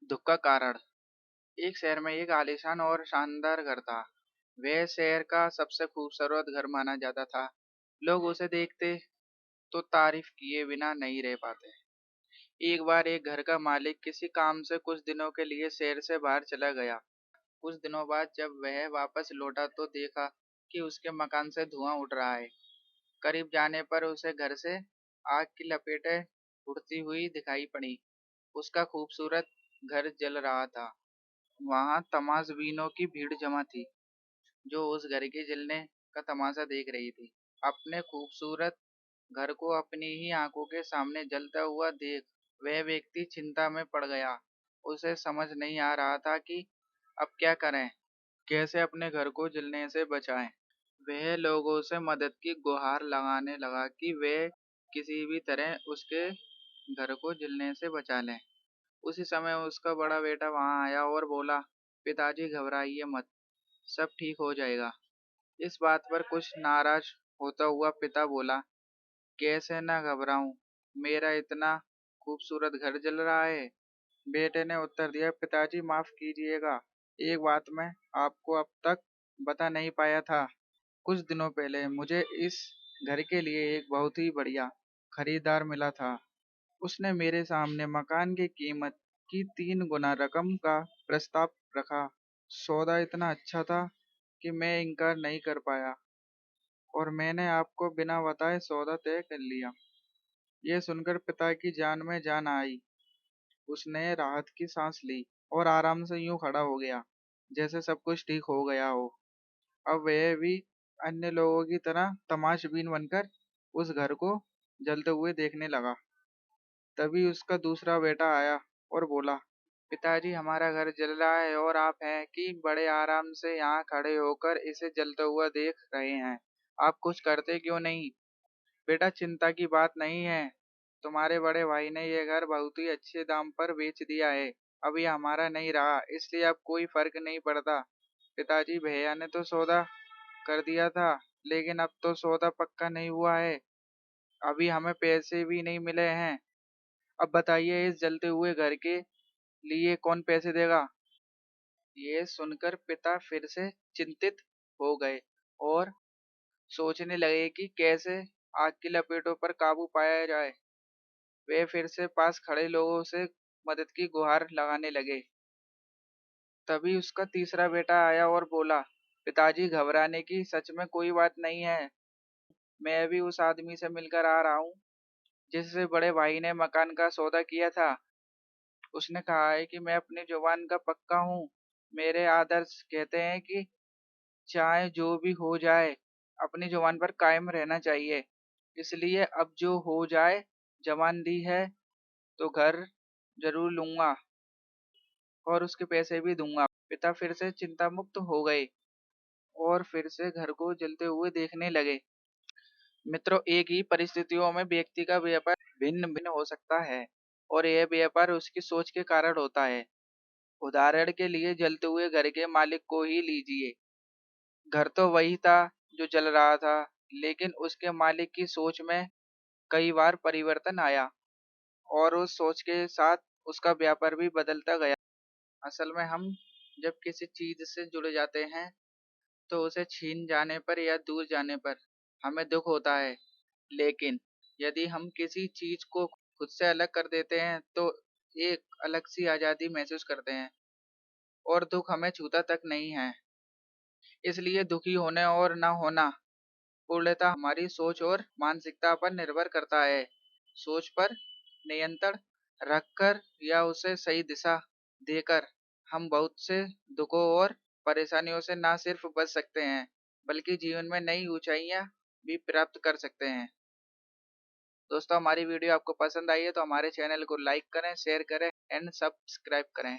दुख का कारण। एक शहर में एक आलीशान और शानदार घर था। वह शहर का सबसे खूबसूरत घर माना जाता था। लोग उसे देखते तो तारीफ किए बिना नहीं रह पाते। एक बार एक घर का मालिक किसी काम से कुछ दिनों के लिए शहर से बाहर चला गया। कुछ दिनों बाद जब वह वापस लौटा तो देखा कि उसके मकान से धुआं उठ रहा है। करीब जाने पर उसे घर से आग की लपेटें उड़ती हुई दिखाई पड़ी। उसका खूबसूरत घर जल रहा था। वहां तमाशबीनों की भीड़ जमा थी, जो उस घर के जलने का तमाशा देख रही थी। अपने खूबसूरत घर को अपनी ही आंखों के सामने जलता हुआ देख वह व्यक्ति चिंता में पड़ गया। उसे समझ नहीं आ रहा था कि अब क्या करें, कैसे अपने घर को जलने से बचाएं। वह लोगों से मदद की गुहार लगाने लगा कि वे किसी भी तरह उसके घर को जलने से बचा लें। उसी समय उसका बड़ा बेटा वहां आया और बोला, पिताजी घबराइए मत, सब ठीक हो जाएगा। इस बात पर कुछ नाराज होता हुआ पिता बोला, कैसे ना घबराऊं, मेरा इतना खूबसूरत घर जल रहा है। बेटे ने उत्तर दिया, पिताजी माफ कीजिएगा, एक बात मैं आपको अब तक बता नहीं पाया था। कुछ दिनों पहले मुझे इस घर के लिए एक बहुत ही बढ़िया खरीदार मिला था। उसने मेरे सामने मकान की कीमत की 3 गुना रकम का प्रस्ताव रखा। सौदा इतना अच्छा था कि मैं इनकार नहीं कर पाया और मैंने आपको बिना बताए सौदा तय कर लिया। यह सुनकर पिता की जान में जान आई। उसने राहत की सांस ली और आराम से यूं खड़ा हो गया जैसे सब कुछ ठीक हो गया हो। अब वह भी अन्य लोगों की तरह तमाशबीन बनकर उस घर को जलते हुए देखने लगा। तभी उसका दूसरा बेटा आया और बोला, पिताजी हमारा घर जल रहा है और आप हैं कि बड़े आराम से यहाँ खड़े होकर इसे जलता हुआ देख रहे हैं। आप कुछ करते क्यों नहीं? बेटा चिंता की बात नहीं है, तुम्हारे बड़े भाई ने यह घर बहुत ही अच्छे दाम पर बेच दिया है। अब ये हमारा नहीं रहा, इसलिए अब कोई फर्क नहीं पड़ता। पिताजी भैया ने तो सौदा कर दिया था, लेकिन अब तो सौदा पक्का नहीं हुआ है। अभी हमें पैसे भी नहीं मिले हैं। अब बताइए इस जलते हुए घर के लिए कौन पैसे देगा? ये सुनकर पिता फिर से चिंतित हो गए और सोचने लगे कि कैसे आग की लपेटों पर काबू पाया जाए। वे फिर से पास खड़े लोगों से मदद की गुहार लगाने लगे। तभी उसका तीसरा बेटा आया और बोला, पिताजी घबराने की सच में कोई बात नहीं है। मैं भी उस आदमी से मिलकर आ रहा हूँ जिससे बड़े भाई ने मकान का सौदा किया था। उसने कहा है कि मैं अपनी जुबान का पक्का हूँ। मेरे आदर्श कहते हैं कि चाहे जो भी हो जाए, अपनी जुबान पर कायम रहना चाहिए। इसलिए अब जो हो जाए, जबान दी है तो घर जरूर लूंगा और उसके पैसे भी दूंगा। पिता फिर से चिंता मुक्त हो गए और फिर से घर को जलते हुए देखने लगे। मित्रों, एक ही परिस्थितियों में व्यक्ति का व्यापार भिन्न भिन्न हो सकता है और यह व्यापार उसकी सोच के कारण होता है। उदाहरण के लिए जलते हुए घर के मालिक को ही लीजिए। घर तो वही था जो जल रहा था, लेकिन उसके मालिक की सोच में कई बार परिवर्तन आया और उस सोच के साथ उसका व्यापार भी बदलता गया। असल में हम जब किसी चीज से जुड़ जाते हैं तो उसे छीन जाने पर या दूर जाने पर हमें दुख होता है, लेकिन यदि हम किसी चीज को खुद से अलग कर देते हैं तो एक अलग सी आजादी महसूस करते हैं और दुख हमें छूता तक नहीं है। इसलिए दुखी होने और न होना पूर्णतः हमारी सोच और मानसिकता पर निर्भर करता है। सोच पर नियंत्रण रखकर या उसे सही दिशा देकर हम बहुत से दुखों और परेशानियों से ना सिर्फ बच सकते हैं, बल्कि जीवन में नई ऊंचाइयां भी प्राप्त कर सकते हैं। दोस्तों, हमारी वीडियो आपको पसंद आई है तो हमारे चैनल को लाइक करें, शेयर करें एंड सब्सक्राइब करें।